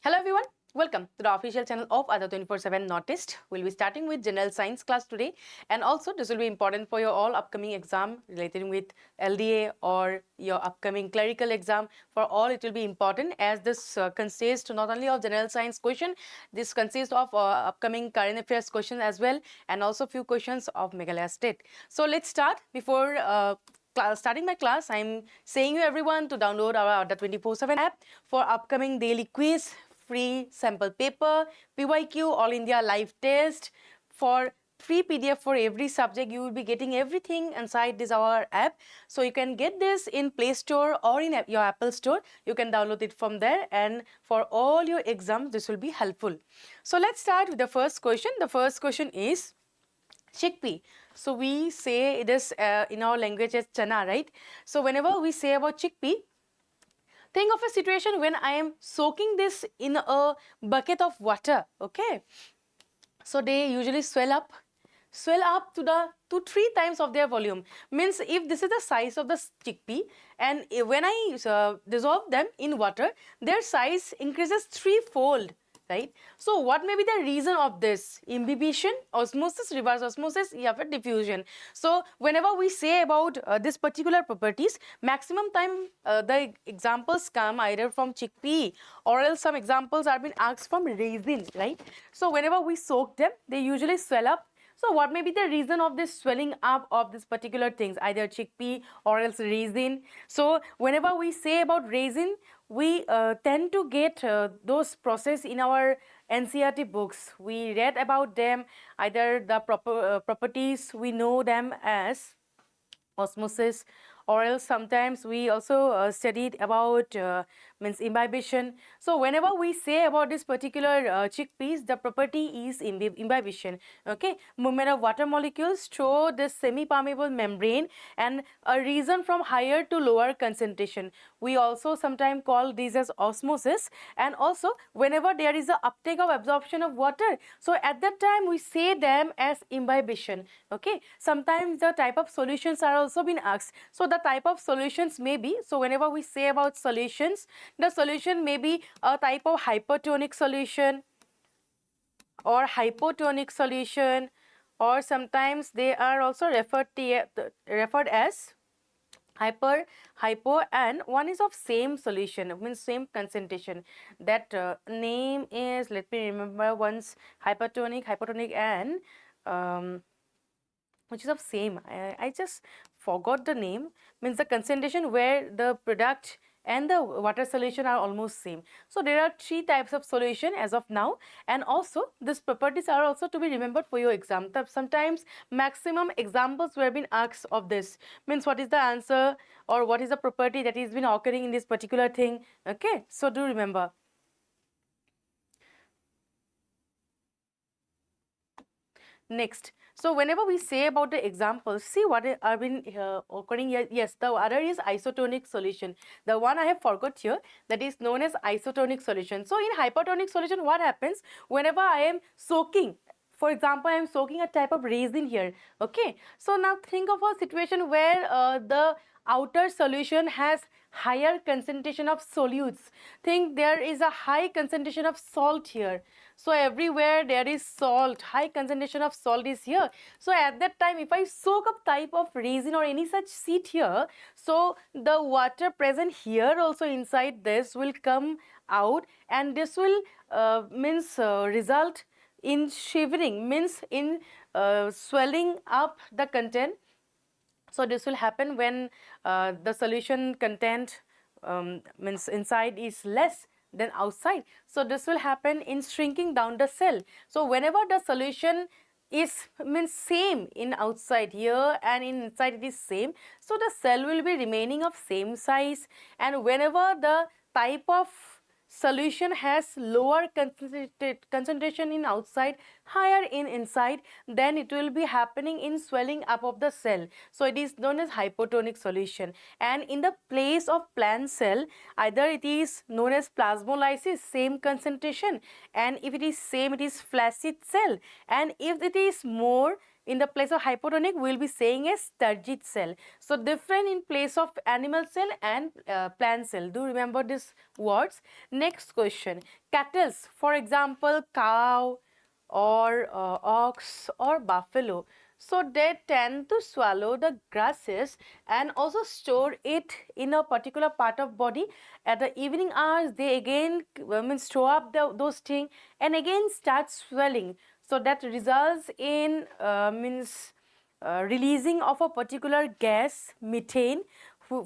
Hello everyone, welcome to the official channel of Adre 24/7 Noticed. We'll be starting with general science class today, and also this will be important for your all upcoming exam related with LDA or your upcoming clerical exam. For all it will be important as this consists not only of general science question, this consists of upcoming current affairs question as well, and also few questions of Meghalaya state. So let's start. Before starting my class, I'm saying you everyone to download our Adre 24/7 app for upcoming daily quiz, free sample paper, PYQ, All India live test, for free PDF for every subject. You will be getting everything inside this our app. So you can get this in Play Store or in your Apple Store. You can download it from there, and for all your exams this will be helpful. So let's start with the first question. The first question is chickpea. So we say it is in our language as chana, right? So whenever we say about chickpea, think of a situation when I am soaking this in a bucket of water, okay? So they usually swell up to the 3 times of their volume. Means if this is the size of the chickpea, and when I dissolve them in water, their size increases 3-fold. Right? So what may be the reason of this? Imbibition, osmosis, reverse osmosis, diffusion. So whenever we say about this particular properties, maximum time the examples come either from chickpea or else some examples are being asked from raisin, right? So whenever we soak them, they usually swell up. So what may be the reason of this swelling up of this particular things, either chickpea or else raisin? So whenever we say about raisin, we tend to get those process in our NCERT books. We read about them, either the properties we know them as osmosis, or else sometimes we also studied about means imbibition. So whenever we say about this particular chickpeas, the property is imbibition. Okay, movement of water molecules through this semi-permeable membrane, and a reason from higher to lower concentration. We also sometimes call these as osmosis. And also whenever there is a uptake of absorption of water, so at that time we say them as imbibition. Okay, sometimes the type of solutions are also been asked. So the type of solutions may be, so whenever we say about solutions, the solution may be a type of hypertonic solution or hypotonic solution, or sometimes they are also referred as hypo, and one is of same solution, means same concentration. That name is, let me remember once, hypotonic, and which is of same. I just forgot the name. Means the concentration where the product and the water solution are almost same. So there are 3 types of solution as of now, and also these properties are also to be remembered for your exam. Sometimes maximum examples were being asked of this. Means what is the answer or what is the property that is been occurring in this particular thing. Okay, so do remember. Next, so whenever we say about the examples, see what are been occurring here. Yes, the other is isotonic solution. The one I have forgot here, that is known as isotonic solution. So in hypertonic solution, what happens whenever I am soaking? For example, I am soaking a type of resin here. Okay, so now think of a situation where the outer solution has higher concentration of solutes. Think there is a high concentration of salt here. So everywhere there is salt, high concentration of salt is here. So at that time, if I soak up type of resin or any such sheet here, so the water present here also inside this will come out, and this will result in shivering, means in swelling up the content. So this will happen when the solution content means inside is less than outside. So this will happen in shrinking down the cell. So whenever the solution is means same in outside here and inside it is same, so the cell will be remaining of same size. And whenever the type of solution has lower concentration in outside, higher in inside, then it will be happening in swelling up of the cell. So it is known as hypotonic solution. And in the place of plant cell, either it is known as plasmolysis, same concentration, and if it is same, it is flaccid cell, and if it is more, in the place of hypotonic, we will be saying a turgid cell. So different in place of animal cell and plant cell. Do remember these words. Next question. Cattle, for example, cow or ox or buffalo. So they tend to swallow the grasses and also store it in a particular part of body. At the evening hours, they again store up those things and again start swelling. So that results in releasing of a particular gas, methane.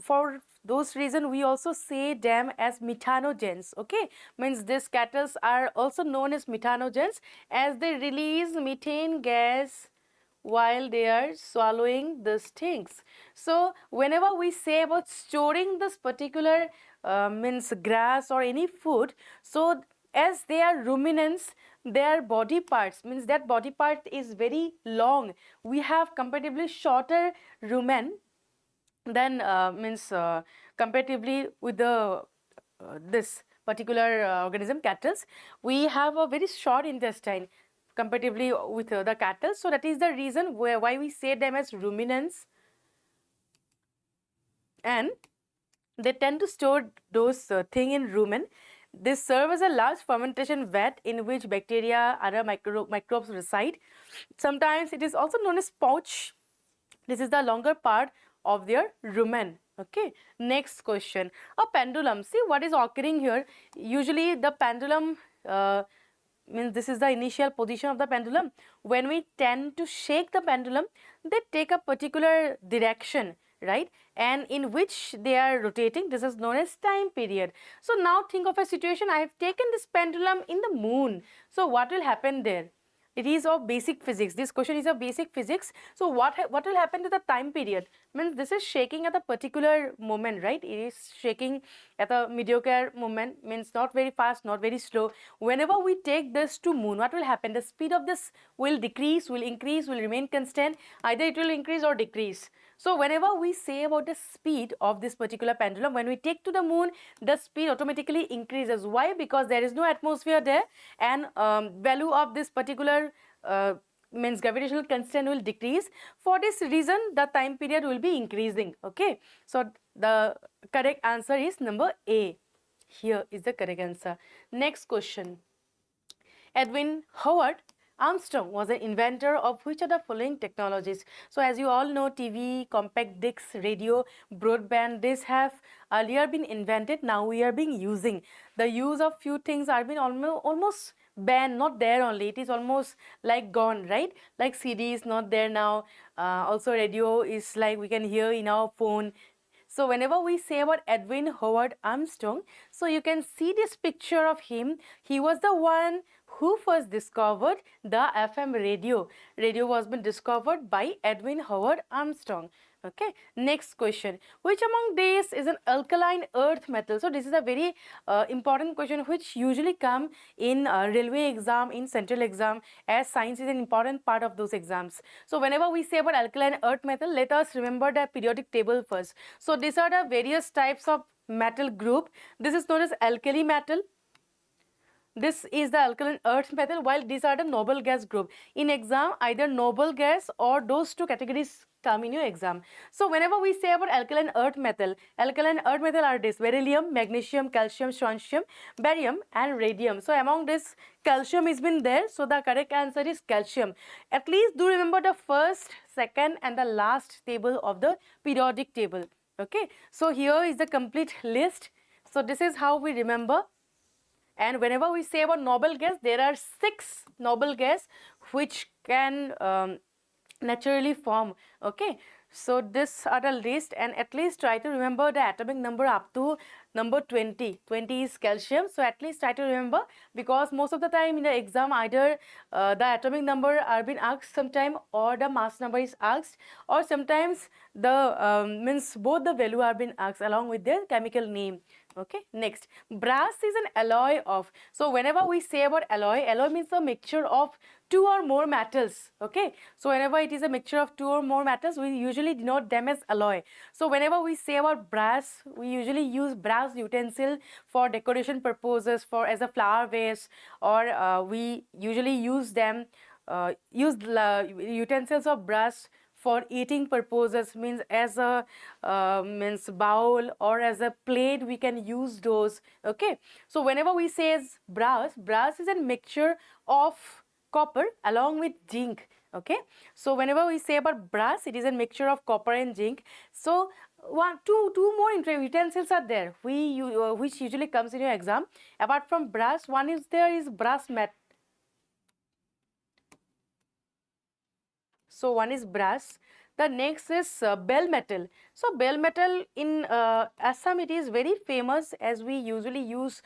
For those reasons, we also say them as methanogens. Okay, means these cattle are also known as methanogens as they release methane gas while they are swallowing these things. So whenever we say about storing this particular grass or any food, so as they are ruminants, their body parts, means that body part is very long. We have comparatively shorter rumen than comparatively with the this particular organism, cattle. We have a very short intestine comparatively with the cattle. So that is the reason why we say them as ruminants, and they tend to store those thing in rumen. They serve as a large fermentation vat in which bacteria, other microbes reside. Sometimes it is also known as pouch. This is the longer part of their rumen. Okay, next question. A pendulum. See what is occurring here. Usually the pendulum means this is the initial position of the pendulum. When we tend to shake the pendulum, they take a particular direction, right, and in which they are rotating. This is known as time period. So now think of a situation. I have taken this pendulum in the moon. So what will happen there? It is of basic physics. This question is of basic physics. So what will happen to the time period? Means this is shaking at a particular moment, right? It is shaking at a mediocre moment, means not very fast, not very slow. Whenever we take this to moon, what will happen? The speed of this will decrease, will increase, will remain constant. Either it will increase or decrease. So whenever we say about the speed of this particular pendulum, when we take to the moon, the speed automatically increases. Why? Because there is no atmosphere there, and value of this particular means gravitational constant will decrease. For this reason, the time period will be increasing. Okay, so the correct answer is number A. Here is the correct answer. Next question. Edwin Howard Armstrong was an inventor of which of the following technologies? So as you all know, TV, compact discs, radio, broadband, these have earlier been invented. Now we are being using. The use of few things are been almost banned, not there only. It is almost like gone, right? Like CD is not there now. Also radio is like we can hear in our phone. So whenever we say about Edwin Howard Armstrong, so you can see this picture of him. He was the one who first discovered the FM radio. Radio was been discovered by Edwin Howard Armstrong. Okay, next question. Which among these is an alkaline earth metal? So this is a very important question which usually come in railway exam, in central exam, as science is an important part of those exams. So whenever we say about alkaline earth metal, let us remember the periodic table first. So these are the various types of metal group. This is known as alkali metal. This is the alkaline earth metal, while these are the noble gas group. In exam, either noble gas or those two categories come in your exam. So whenever we say about alkaline earth metal are this: beryllium, magnesium, calcium, strontium, barium and radium. So among this, calcium has been there. So the correct answer is calcium. At least do remember the first, second and the last table of the periodic table. Okay. So here is the complete list. So this is how we remember. And whenever we say about noble gas, there are 6 noble gas which can naturally form. Okay, so this are the list, and at least try to remember the atomic number up to number 20. 20 is calcium, so at least try to remember, because most of the time in the exam either the atomic number are being asked sometime, or the mass number is asked, or sometimes the means both the value are being asked along with their chemical name. Okay, next, brass is an alloy of. So whenever we say about alloy, alloy means a mixture of 2 or more metals. Okay, so whenever it is a mixture of 2 or more metals, we usually denote them as alloy. So whenever we say about brass, we usually use brass utensil for decoration purposes, for as a flower vase, or we usually use them use utensils of brass for eating purposes, means as a means bowl or as a plate we can use those. Okay, so whenever we say as brass is a mixture of copper along with zinc. Okay, so whenever we say about brass, it is a mixture of copper and zinc. So two more utensils are there which usually comes in your exam. Apart from brass, one is there is brass mat. So one is brass. The next is bell metal. So bell metal in Assam, it is very famous, as we usually use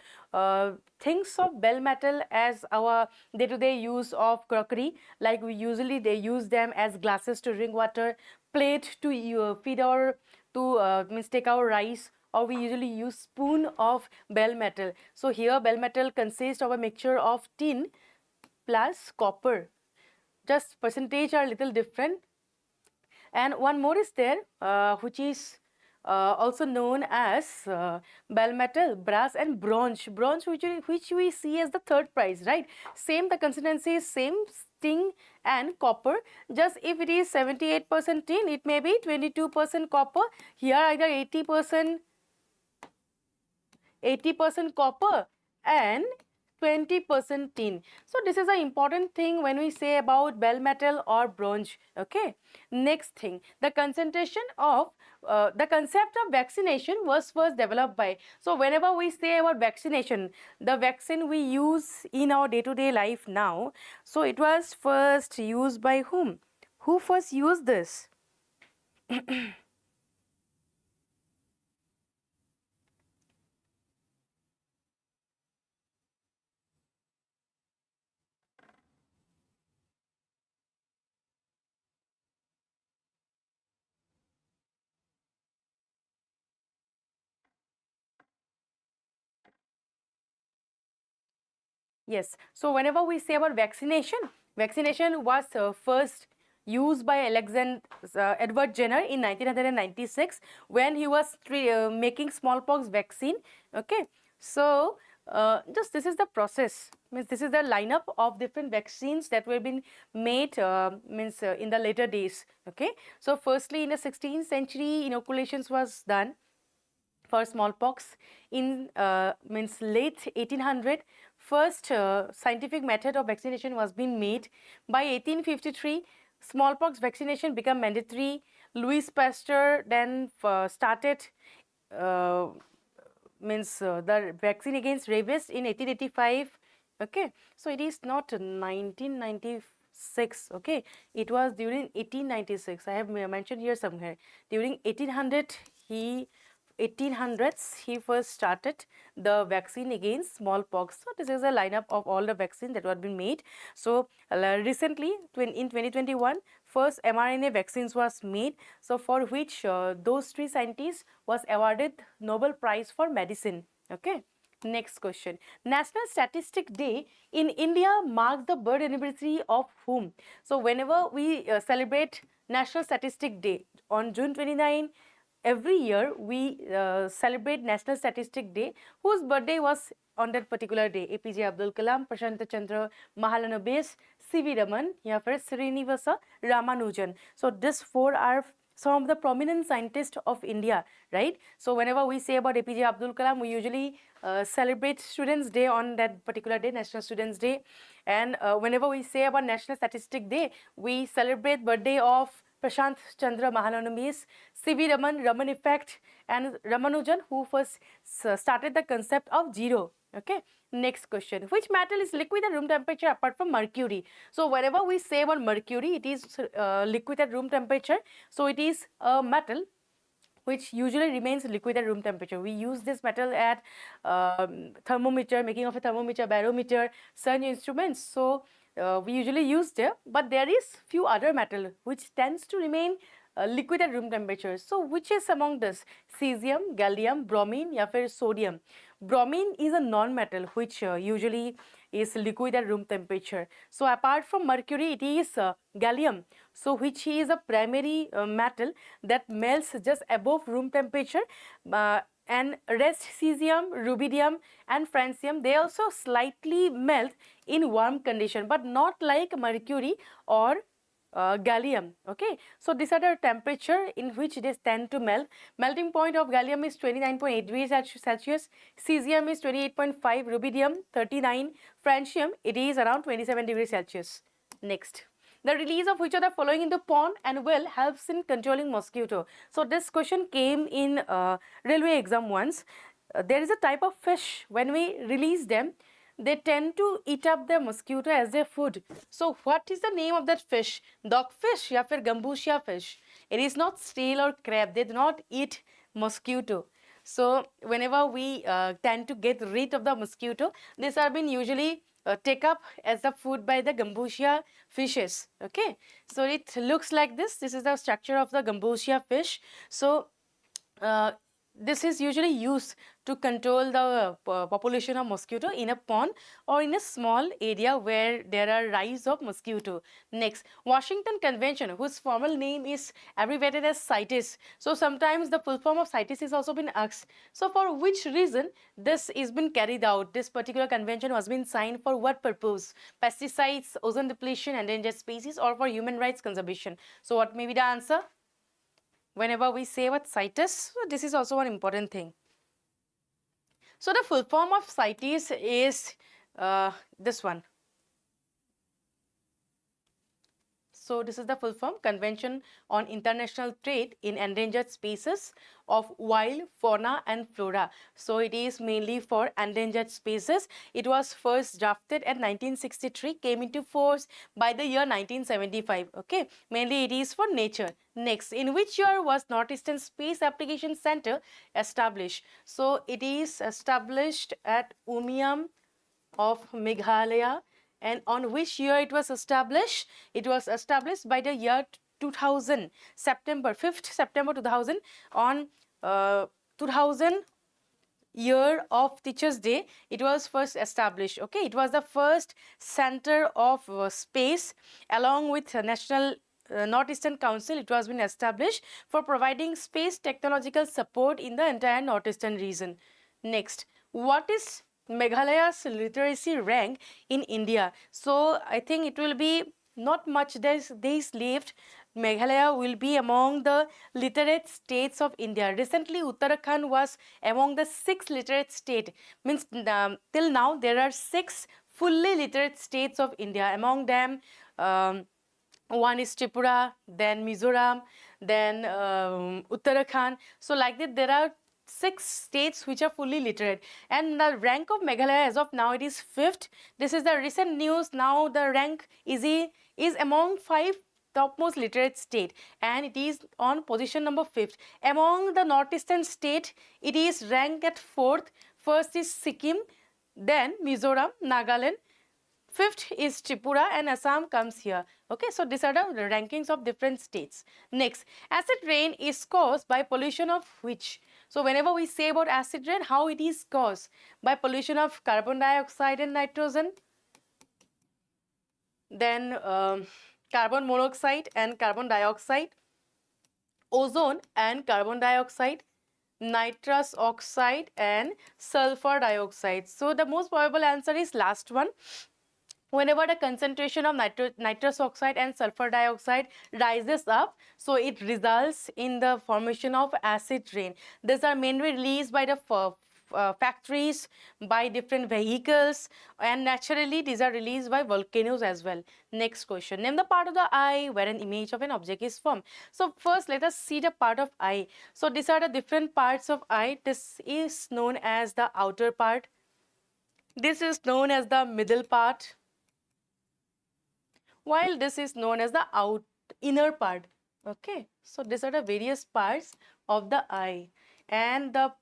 things of bell metal as our day-to-day use of crockery. Like they use them as glasses to drink water, plate to feed our means take our rice, or we usually use spoon of bell metal. So here bell metal consists of a mixture of tin plus copper. Just percentage are little different. And one more is there which is also known as bell metal, brass and bronze. Bronze which we see as the third prize, right? Same, the consistency is same, tin and copper. Just if it is 78% tin, it may be 22% copper. Here either 80% copper and 20% tin. So this is an important thing when we say about bell metal or bronze. Okay, next thing, the concentration of the concept of vaccination was first developed by. So whenever we say about vaccination, the vaccine we use in our day-to-day life now, so it was first used by whom? Who first used this? Yes, so whenever we say about vaccination, vaccination was first used by Edward Jenner in 1996 when he was making smallpox vaccine. Okay, so just this is the process, means this is the lineup of different vaccines that were been made in the later days. Okay, so firstly in the 16th century inoculations was done for smallpox. In means late 1800, first scientific method of vaccination was being made. By 1853, smallpox vaccination became mandatory. Louis Pasteur then started the vaccine against rabies in 1885. Okay, so it is not 1996. Okay, it was during 1896. I have mentioned here somewhere. During 1800s he first started the vaccine against smallpox. So this is a lineup of all the vaccines that have been made. So recently in 2021, first mRNA vaccines was made, so for which those three scientists was awarded Nobel Prize for Medicine. Okay, next question. National Statistic Day in India marks the birth anniversary of whom? So whenever we celebrate National Statistic Day on June 29, every year we celebrate National Statistic Day. Whose birthday was on that particular day? APJ Abdul Kalam, Prashant Chandra Mahalanobis, C.V. Raman, या फिर Srinivasa Ramanujan. So these four are some of the prominent scientists of India, right? So whenever we say about APJ Abdul Kalam, we usually celebrate Students' Day on that particular day, National Students' Day. And whenever we say about National Statistic Day, we celebrate birthday of Prashant Chandra Mahalanobis, C.V. Raman, Raman effect, and Ramanujan, who first started the concept of zero. Okay, next question. Which metal is liquid at room temperature apart from mercury? So whenever we say about mercury, it is liquid at room temperature. So it is a metal which usually remains liquid at room temperature. We use this metal at thermometer, making of a thermometer, barometer, sun instruments. So we usually use there, but there is few other metal which tends to remain liquid at room temperature. So which is among this? Cesium, gallium, bromine, या फिर sodium. Bromine is a non-metal which usually is liquid at room temperature. So apart from mercury, it is gallium, so which is a primary metal that melts just above room temperature. and rest cesium, rubidium and francium, they also slightly melt in warm condition, but not like mercury or gallium. Okay, so these are the temperature in which they tend to melt. Melting point of gallium is 29.8 degrees Celsius, cesium is 28.5, rubidium 39, francium it is around 27 degrees Celsius. Next, the release of which of the following into pond and well helps in controlling mosquito. So this question came in railway exam once. There is a type of fish, when we release them, they tend to eat up the mosquito as their food. So what is the name of that fish? Dogfish या फिर gambusia fish? It is not snail or crab. They do not eat mosquito. So whenever we tend to get rid of the mosquito, these have been usually take up as the food by the gambusia fishes. Okay, so it looks like this. This is the structure of the gambusia fish. So this is usually used to control the population of mosquito in a pond or in a small area where there are rise of mosquito. Next, Washington Convention, whose formal name is abbreviated as CITES. So sometimes the full form of CITES is also been asked. So for which reason this is been carried out? This particular convention was been signed for what purpose? Pesticides, ozone depletion, endangered species, or for human rights conservation? So what may be the answer? Whenever we say what CITES, this is also one important thing. So the full form of CITES is this one. So this is the full form, Convention on International Trade in Endangered Species of Wild Fauna and Flora. So it is mainly for endangered species. It was first drafted at 1963, came into force by the year 1975. Okay, mainly it is for nature. Next, in which year was Northeastern Space Application Center established? So it is established at Umiam of Meghalaya. And on which year it was established? It was established by the year 2000, September, 5th September 2000, on 2000 year of Teachers' Day, it was first established. Okay, it was the first center of space along with National Northeastern Council. It was been established for providing space technological support in the entire Northeastern region. Next, what is Meghalaya's literacy rank in India? So I think it will be not much days left. Meghalaya will be among the literate states of India. Recently, Uttarakhand was among the 6 literate states. Means till now there are 6 fully literate states of India. Among them, one is Tripura, then Mizoram, then Uttarakhand. So like that, there are 6 states which are fully literate, and the rank of Meghalaya as of now, it is 5th. This is the recent news. Now the rank is among 5 topmost literate state, and it is on position number 5th. Among the northeastern state, it is ranked at 4th. First is Sikkim, then Mizoram, Nagaland. 5th is Tripura, and Assam comes here. Okay, so these are the rankings of different states. Next, acid rain is caused by pollution of which? So whenever we say about acid rain, how it is caused? By pollution of carbon dioxide and nitrogen, then carbon monoxide and carbon dioxide, ozone and carbon dioxide, nitrous oxide and sulfur dioxide. So the most probable answer is last one. Whenever the concentration of nitrous oxide and sulfur dioxide rises up, so it results in the formation of acid rain. These are mainly released by the factories, by different vehicles, and naturally these are released by volcanoes as well. Next question, name the part of the eye where an image of an object is formed. So first let us see the part of eye. So these are the different parts of eye. This is known as the outer part. This is known as the middle part, while this is known as the inner part. Okay, so these are the various parts of the eye, and the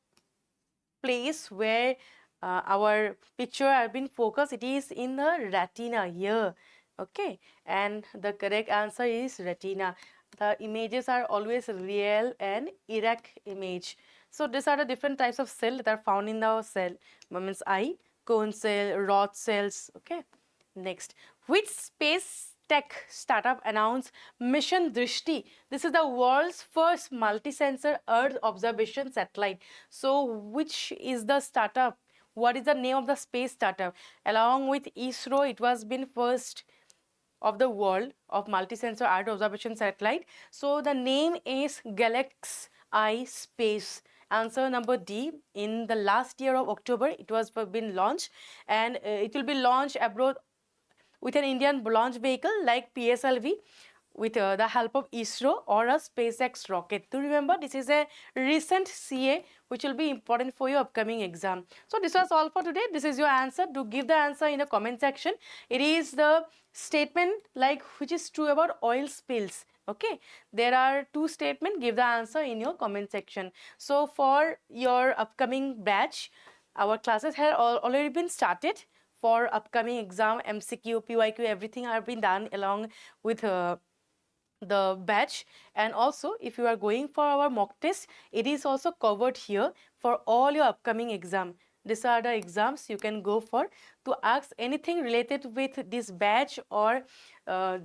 place where our picture have been focused, it is in the retina here. Okay, and the correct answer is retina. The images are always real and erect image. So these are the different types of cells that are found in the cell, means eye, cone cell, rod cells. Okay, next, which space tech startup announced Mission Drishti. This is the world's first multi-sensor Earth observation satellite. So which is the startup? What is the name of the space startup? Along with ISRO, it was been first of the world of multi-sensor Earth observation satellite. So the name is Galaxy I Space. Answer number D. In the last year of October, it was been launched, and it will be launched abroad with an Indian launch vehicle like PSLV with the help of ISRO or a SpaceX rocket. To remember, this is a recent CA which will be important for your upcoming exam. So this was all for today. This is your answer. Do give the answer in the comment section. It is the statement like which is true about oil spills. Okay, there are two statements. Give the answer in your comment section. So for your upcoming batch, our classes have already been started. For upcoming exam, MCQ, PYQ, everything have been done along with the batch. And also, if you are going for our mock test, it is also covered here for all your upcoming exam. These are the exams you can go for. To ask anything related with this batch or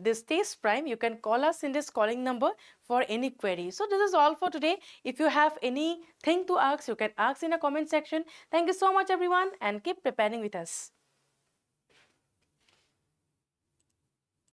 this test prime, you can call us in this calling number for any query. So this is all for today. If you have anything to ask, you can ask in the comment section. Thank you so much everyone, and keep preparing with us.